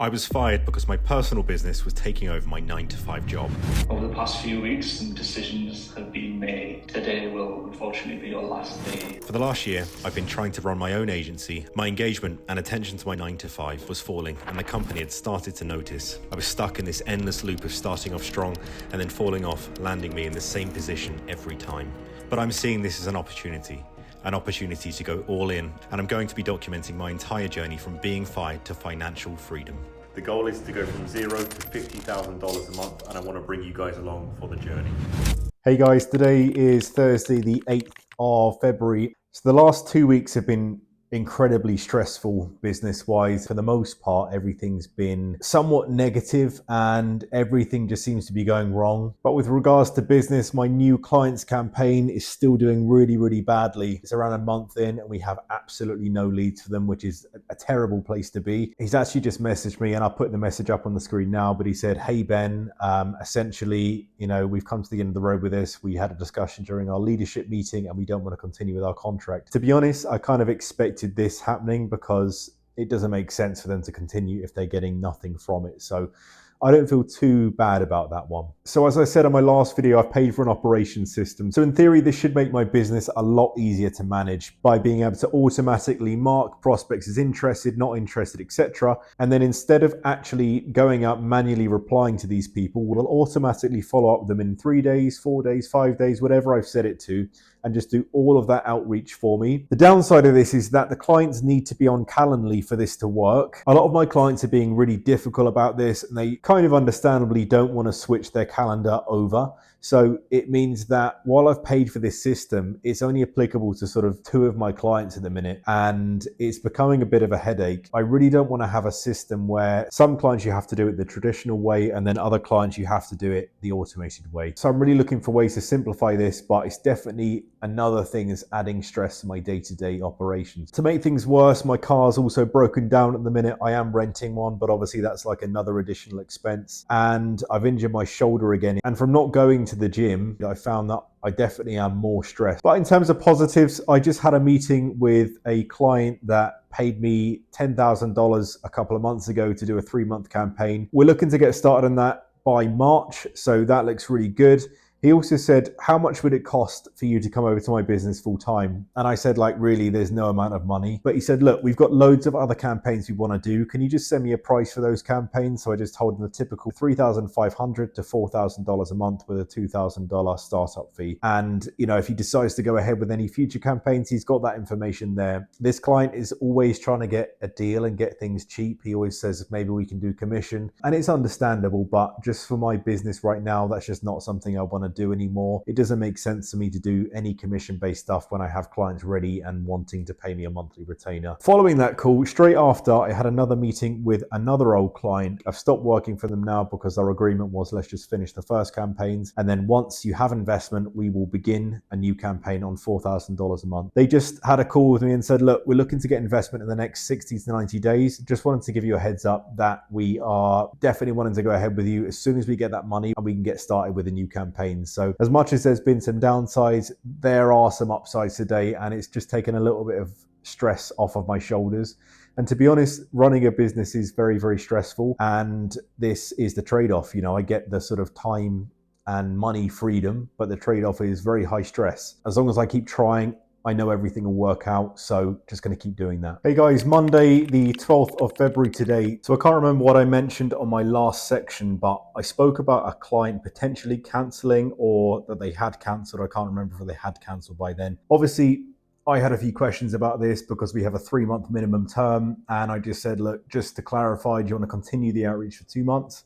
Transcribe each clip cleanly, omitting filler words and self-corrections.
I was fired because my personal business was taking over my 9-to-5 job. Over the past few weeks, some decisions have been made. Today will unfortunately be your last day. For the last year, I've been trying to run my own agency. My engagement and attention to my 9-to-5 was falling, and the company had started to notice. I was stuck in this endless loop of starting off strong and then falling off, landing me in the same position every time. But I'm seeing this as an opportunity to go all in, and I'm going to be documenting my entire journey from being fired to financial freedom. The goal is to go from $0 to $50,000 a month, and I want to bring you guys along for the journey. Hey guys, today is Thursday, the 8th of February. So the last 2 weeks have been incredibly stressful business-wise. For the most part, everything's been somewhat negative and everything just seems to be going wrong. But with regards to business, my new clients campaign is still doing really badly. It's around a month in and we have absolutely no leads for them, which is a terrible place to be. He's actually just messaged me, and I'll put the message up on the screen now, but he said, "Hey Ben, essentially, we've come to the end of the road with this. We had a discussion during our leadership meeting and we don't want to continue with our contract." To be honest, I kind of expected this happening because it doesn't make sense for them to continue if they're getting nothing from it. So I don't feel too bad about that one. So as I said in my last video, I've paid for an operations system. So in theory, this should make my business a lot easier to manage by being able to automatically mark prospects as interested, not interested, etc. And then instead of actually going out manually replying to these people, we'll automatically follow up with them in 3 days, 4 days, 5 days, whatever I've set it to, and just do all of that outreach for me. The downside of this is that the clients need to be on Calendly for this to work. A lot of my clients are being really difficult about this, and they kind of understandably don't want to switch their calendar over. So it means that while I've paid for this system, it's only applicable to sort of 2 of my clients at the minute, and it's becoming a bit of a headache. I really don't want to have a system where some clients you have to do it the traditional way, and then other clients you have to do it the automated way. So I'm really looking for ways to simplify this, but it's definitely another thing is adding stress to my day-to-day operations. To make things worse, my car's also broken down at the minute. I am renting one, but obviously that's like another additional expense. And I've injured my shoulder again. And from not going to the gym, I found that I definitely am more stressed. But in terms of positives, I just had a meeting with a client that paid me $10,000 a couple of months ago to do a 3-month campaign. We're looking to get started on that by March, so that looks really good. He also said, "How much would it cost for you to come over to my business full time?" And I said, really, there's no amount of money. But he said, "Look, we've got loads of other campaigns we want to do. Can you just send me a price for those campaigns?" So I just told him the typical $3,500 to $4,000 a month with a $2,000 startup fee. And, if he decides to go ahead with any future campaigns, he's got that information there. This client is always trying to get a deal and get things cheap. He always says, maybe we can do commission. And it's understandable, but just for my business right now, that's just not something I want to do anymore. It doesn't make sense for me to do any commission-based stuff when I have clients ready and wanting to pay me a monthly retainer. Following that call, straight after, I had another meeting with another old client. I've stopped working for them now because our agreement was, let's just finish the first campaigns, and then once you have investment, we will begin a new campaign on $4,000 a month. They just had a call with me and said, "Look, we're looking to get investment in the next 60 to 90 days. Just wanted to give you a heads up that we are definitely wanting to go ahead with you as soon as we get that money and we can get started with a new campaign." So as much as there's been some downsides, there are some upsides today, and it's just taken a little bit of stress off of my shoulders. And to be honest, running a business is very stressful, and this is the trade-off. I get the sort of time and money freedom, but the trade-off is very high stress. As long as I keep trying, I know everything will work out, so just going to keep doing that. Hey guys, Monday the 12th of February today. So I can't remember what I mentioned on my last section, but I spoke about a client potentially cancelling, or that they had cancelled. I can't remember if they had cancelled by then. Obviously, I had a few questions about this because we have a 3-month minimum term, and I just said, look, just to clarify, do you want to continue the outreach for 2 months?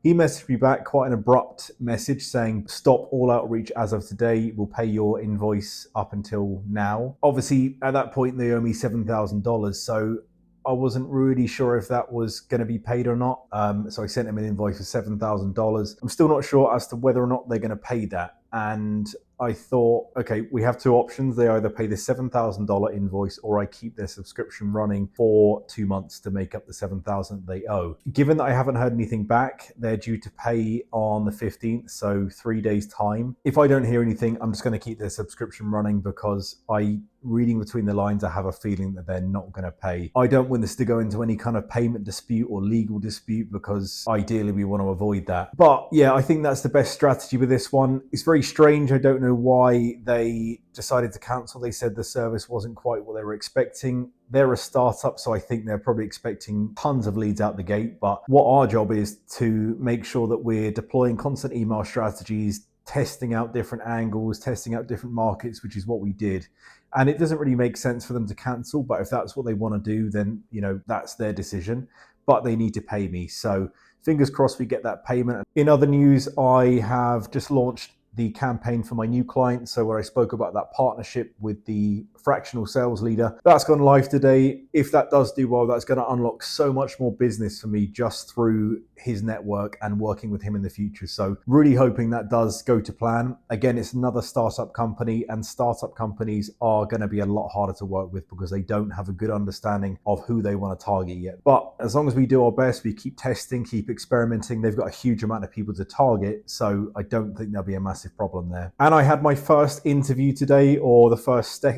He messaged me back quite an abrupt message saying, "Stop all outreach as of today. We'll pay your invoice up until now." Obviously, at that point, they owe me $7,000. So I wasn't really sure if that was going to be paid or not. So I sent him an invoice for $7,000. I'm still not sure as to whether or not they're going to pay that. and I thought, okay, we have two options. They either pay the $7,000 invoice or I keep their subscription running for 2 months to make up the $7,000 they owe. Given that I haven't heard anything back, they're due to pay on the 15th, so 3 days time. If I don't hear anything, I'm just going to keep their subscription running because reading between the lines, I have a feeling that they're not going to pay. I don't want this to go into any kind of payment dispute or legal dispute because ideally we want to avoid that. But yeah, I think that's the best strategy with this one. It's very strange. I don't know why they decided to cancel. They said the service wasn't quite what they were expecting. They're a startup, so I think they're probably expecting tons of leads out the gate. But what our job is to make sure that we're deploying constant email strategies, testing out different angles, testing out different markets, which is what we did. And it doesn't really make sense for them to cancel, but if that's what they want to do, then, that's their decision. But they need to pay me. So fingers crossed we get that payment. In other news, I have just launched the campaign for my new client. So where I spoke about that partnership with the fractional sales leader, that's gone live today. If that does do well, that's going to unlock so much more business for me just through his network and working with him in the future. So really hoping that does go to plan. Again, it's another startup company, and startup companies are going to be a lot harder to work with because they don't have a good understanding of who they want to target yet. But as long as we do our best, we keep testing, keep experimenting, they've got a huge amount of people to target. So I don't think there'll be a massive problem there. And I had my first interview today, or the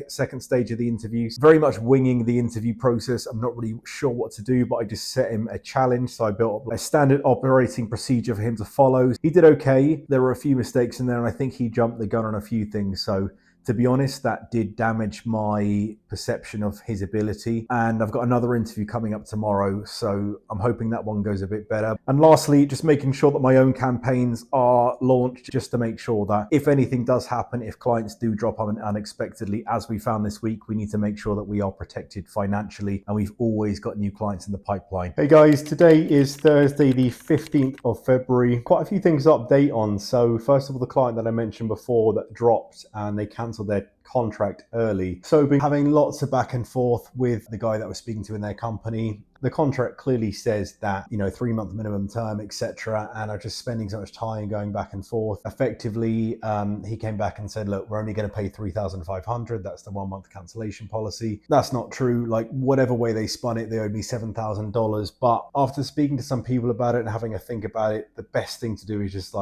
second stage of the interviews. Very much winging the interview process. I'm not really sure what to do, but I just set him a challenge. So I built up a standard operating procedure for him to follow. He did okay. There were a few mistakes in there, and I think he jumped the gun on a few things. So to be honest, that did damage my perception of his ability. And I've got another interview coming up tomorrow, so I'm hoping that one goes a bit better. And lastly, just making sure that my own campaigns are launched, just to make sure that if anything does happen, if clients do drop on unexpectedly, as we found this week, we need to make sure that we are protected financially, and we've always got new clients in the pipeline. Hey guys, today is Thursday, the 15th of February. Quite a few things to update on. So first of all, the client that I mentioned before that dropped and they cancelled their contract early. So been having lots of back and forth with the guy that was speaking to in their company. The contract clearly says that, 3-month minimum term, etc. And are just spending so much time going back and forth. Effectively, he came back and said, look, we're only going to pay $3,500. That's the 1-month cancellation policy. That's not true. Like, whatever way they spun it, they owed me $7,000. But after speaking to some people about it and having a think about it, the best thing to do is just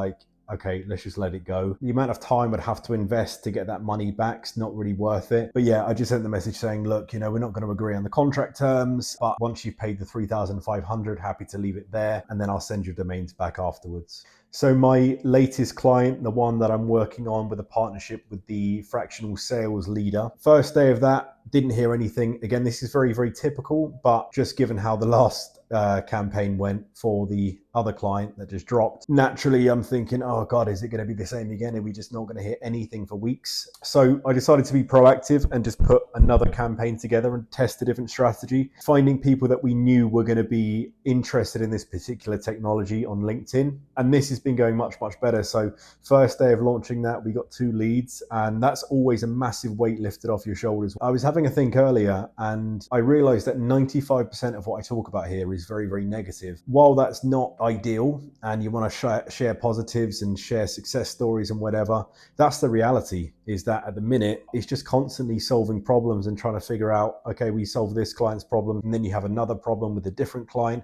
okay, let's just let it go. The amount of time I'd have to invest to get that money back is not really worth it. But yeah, I just sent the message saying, look, we're not going to agree on the contract terms, but once you've paid the $3,500, happy to leave it there, and then I'll send your domains back afterwards. So my latest client, the one that I'm working on with a partnership with the fractional sales leader, first day of that, didn't hear anything. Again, this is very, very typical, but just given how the last campaign went for the other client that just dropped, naturally I'm thinking, oh God, is it going to be the same again? Are we just not going to hear anything for weeks? So I decided to be proactive and just put another campaign together and test a different strategy, finding people that we knew were going to be interested in this particular technology on LinkedIn. And this has been going much, much better. So first day of launching that, we got 2 leads, and that's always a massive weight lifted off your shoulders. I was having a think earlier, and I realized that 95% of what I talk about here is very, very negative. While that's not ideal, and you want to share positives and share success stories and whatever, that's the reality, is that at the minute, it's just constantly solving problems and trying to figure out, okay, we solve this client's problem, and then you have another problem with a different client,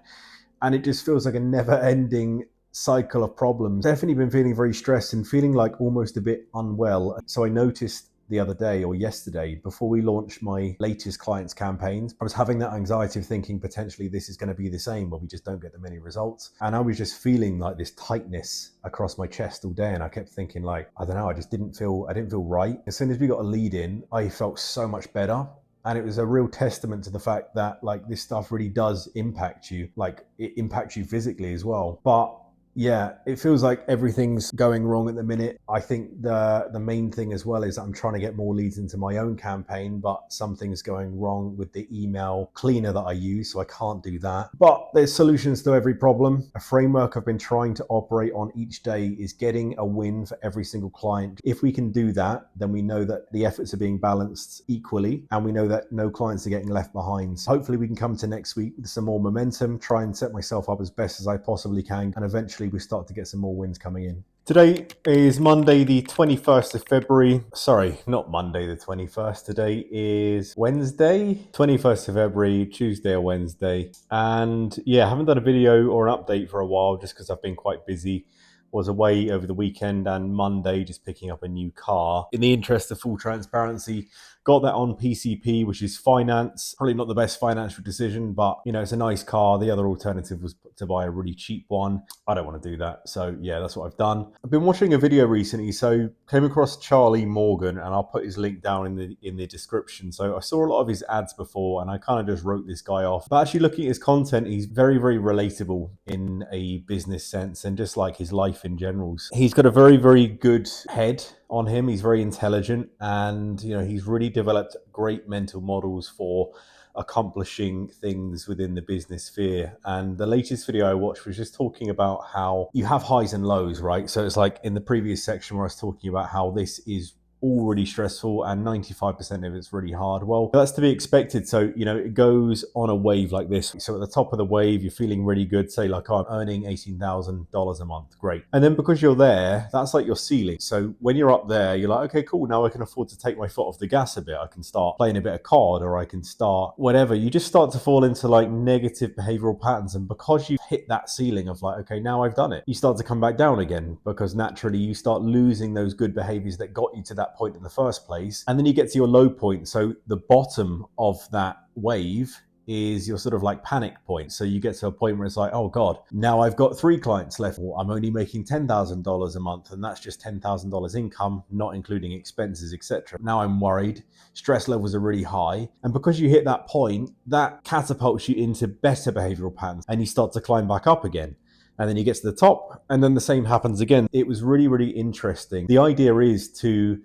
and it just feels like a never-ending cycle of problems. Definitely been feeling very stressed and feeling like almost a bit unwell. So I noticed the other day or yesterday, before we launched my latest clients campaigns, I was having that anxiety of thinking potentially this is going to be the same, where we just don't get the many results. And I was just feeling like this tightness across my chest all day. And I kept thinking I don't know, I didn't feel right. As soon as we got a lead in, I felt so much better. And it was a real testament to the fact that this stuff really does impact you. It impacts you physically as well. But yeah, it feels like everything's going wrong at the minute. I think the main thing as well is that I'm trying to get more leads into my own campaign, but something's going wrong with the email cleaner that I use, so I can't do that. But there's solutions to every problem. A framework I've been trying to operate on each day is getting a win for every single client. If we can do that, then we know that the efforts are being balanced equally, and we know that no clients are getting left behind. So hopefully we can come to next week with some more momentum, try and set myself up as best as I possibly can, and eventually we start to get some more wins coming in. Today is Monday, the 21st of February. Sorry, not Monday, the 21st. Today is Wednesday, 21st of February, Tuesday or Wednesday. And yeah, I haven't done a video or an update for a while just because I've been quite busy. Was away over the weekend and Monday just picking up a new car. In the interest of full transparency, got that on PCP, which is finance. Probably not the best financial decision, but you know, it's a nice car. The other alternative was to buy a really cheap one. I don't want to do that. So yeah, that's what I've done. I've been watching a video recently, so came across Charlie Morgan, and I'll put his link down in the description. So I saw a lot of his ads before and I kind of just wrote this guy off. But actually looking at his content, he's very, very relatable in a business sense and just like his life in general. He's got a very, very good head on him. He's very intelligent, and you know, he's really developed great mental models for accomplishing things within the business sphere. And the latest video I watched was just talking about how you have highs and lows, right? So it's like in the previous section where I was talking about how this is all really stressful and 95% of it's really hard. Well, that's to be expected. So, you know, it goes on a wave like this. So at the top of the wave, you're feeling really good. Say like, I'm earning $18,000 a month. Great. And then because you're there, that's like your ceiling. So when you're up there, you're like, okay, cool. Now I can afford to take my foot off the gas a bit. I can start playing a bit of COD, or I can start whatever. You just start to fall into like negative behavioral patterns. And because you've hit that ceiling of like, okay, now I've done it, you start to come back down again, because naturally you start losing those good behaviors that got you to that point in the first place. And then you get to your low point. So the bottom of that wave is your sort of like panic point. So you get to a point where it's like, oh God, now I've got 3 clients left. Or I'm only making $10,000 a month, and that's just $10,000 income, not including expenses, etc. Now I'm worried. Stress levels are really high. And because you hit that point, that catapults you into better behavioral patterns, and you start to climb back up again. And then you get to the top, and then the same happens again. It was really, really interesting. The idea is to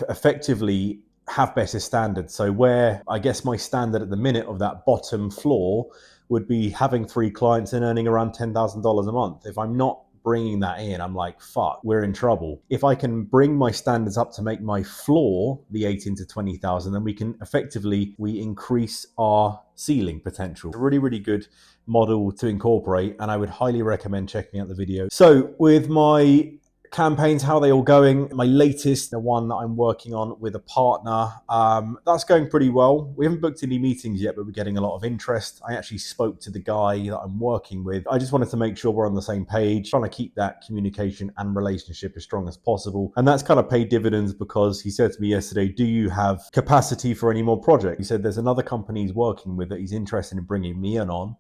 effectively have better standards. So where I guess my standard at the minute of that bottom floor would be having 3 clients and earning around $10,000 a month. If I'm not bringing that in, I'm like, fuck, we're in trouble. If I can bring my standards up to make my floor the 18 to 20,000, then we can effectively, we increase our ceiling potential. A really, really good model to incorporate, and I would highly recommend checking out the video. So with my campaigns, how are they all going? My latest, the one that I'm working on with a partner, that's going pretty well. We haven't booked any meetings yet, but we're getting a lot of interest. I actually spoke to the guy that I'm working with. I just wanted to make sure we're on the same page, trying to keep that communication and relationship as strong as possible. And that's kind of paid dividends, because he said to me yesterday, do you have capacity for any more projects? He said there's another company he's working with that he's interested in bringing me in on.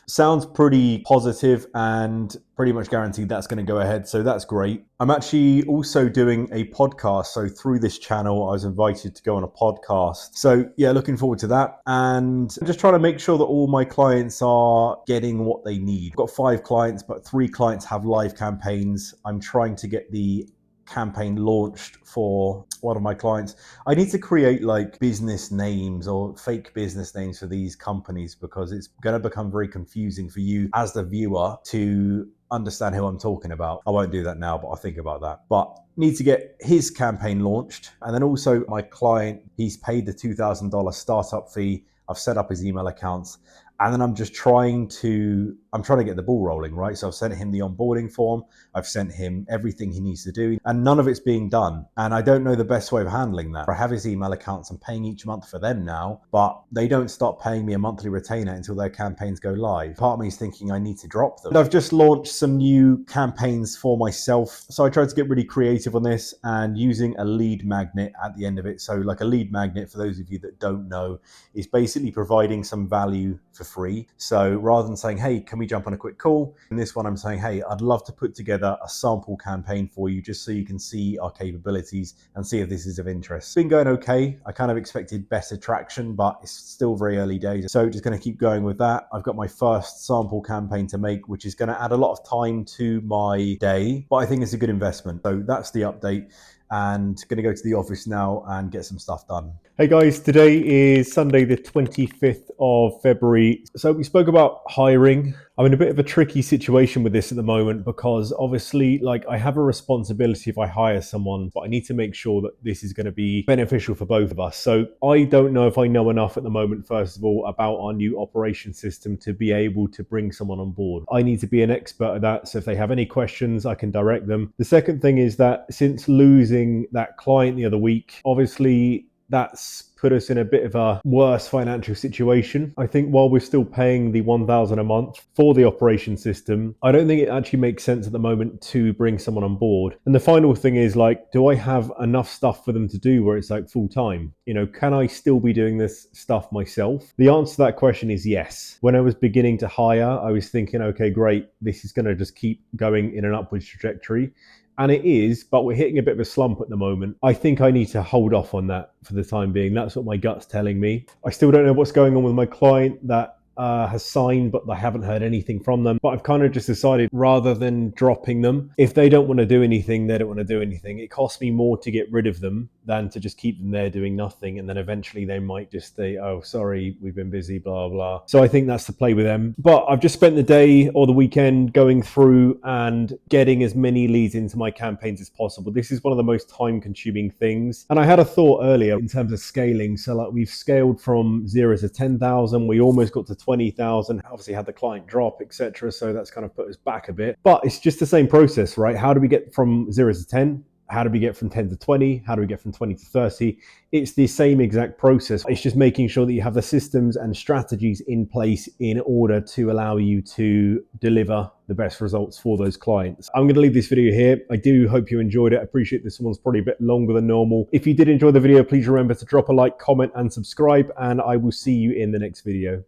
Sounds pretty positive and pretty much guaranteed that's going to go ahead. So that's great. I'm actually also doing a podcast. So through this channel, I was invited to go on a podcast. So yeah, looking forward to that. And I'm just trying to make sure that all my clients are getting what they need. I've got 5 clients, but 3 clients have live campaigns. I'm trying to get the campaign launched for one of my clients. I need to create like business names or fake business names for these companies, because it's going to become very confusing for you as the viewer to understand who I'm talking about. I won't do that now, but I'll think about that. But need to get his campaign launched. And then also my client, he's paid the $2,000 startup fee. I've set up his email accounts. And then I'm trying to get the ball rolling, right? So I've sent him the onboarding form. I've sent him everything he needs to do, and none of it's being done. And I don't know the best way of handling that. I have his email accounts. I'm paying each month for them now, but they don't start paying me a monthly retainer until their campaigns go live. Part of me is thinking I need to drop them. And I've just launched some new campaigns for myself. So I tried to get really creative on this and using a lead magnet at the end of it. So like a lead magnet, for those of you that don't know, is basically providing some value for free. So rather than saying, hey, can we jump on a quick call? In this one, I'm saying, hey, I'd love to put together a sample campaign for you just so you can see our capabilities and see if this is of interest. It's been going okay. I kind of expected better traction, but it's still very early days. So just going to keep going with that. I've got my first sample campaign to make, which is going to add a lot of time to my day, but I think it's a good investment. So that's the update. And going to go to the office now and get some stuff done. Hey guys, today is Sunday the 25th of February. So we spoke about hiring. I'm in a bit of a tricky situation with this at the moment because obviously, like, I have a responsibility if I hire someone, but I need to make sure that this is going to be beneficial for both of us. So I don't know if I know enough at the moment, first of all, about our new operation system to be able to bring someone on board. I need to be an expert at that. So if they have any questions, I can direct them. The second thing is that since losing that client the other week, obviously that's put us in a bit of a worse financial situation. I think while we're still paying the $1,000 a month for the operation system, I don't think it actually makes sense at the moment to bring someone on board. And the final thing is, like, do I have enough stuff for them to do where it's like full time? You know, can I still be doing this stuff myself? The answer to that question is yes. When I was beginning to hire, I was thinking, okay, great, this is going to just keep going in an upwards trajectory. And it is, but we're hitting a bit of a slump at the moment. I think I need to hold off on that for the time being. That's what my gut's telling me. I still don't know what's going on with my client that has signed, but I haven't heard anything from them. But I've kind of just decided, rather than dropping them, if they don't want to do anything, they don't want to do anything. It costs me more to get rid of them than to just keep them there doing nothing. And then eventually they might just say, oh, sorry, we've been busy, blah, blah. So I think that's the play with them. But I've just spent the day or the weekend going through and getting as many leads into my campaigns as possible. This is one of the most time consuming things. And I had a thought earlier in terms of scaling. So like, we've scaled from 0 to 10,000. We almost got to 20,000, obviously had the client drop, etc. So that's kind of put us back a bit, but it's just the same process, right? How do we get from 0 to 10? How do we get from 10 to 20? How do we get from 20 to 30? It's the same exact process. It's just making sure that you have the systems and strategies in place in order to allow you to deliver the best results for those clients. I'm going to leave this video here. I do hope you enjoyed it. I appreciate this one's probably a bit longer than normal. If you did enjoy the video, please remember to drop a like, comment, and subscribe, and I will see you in the next video.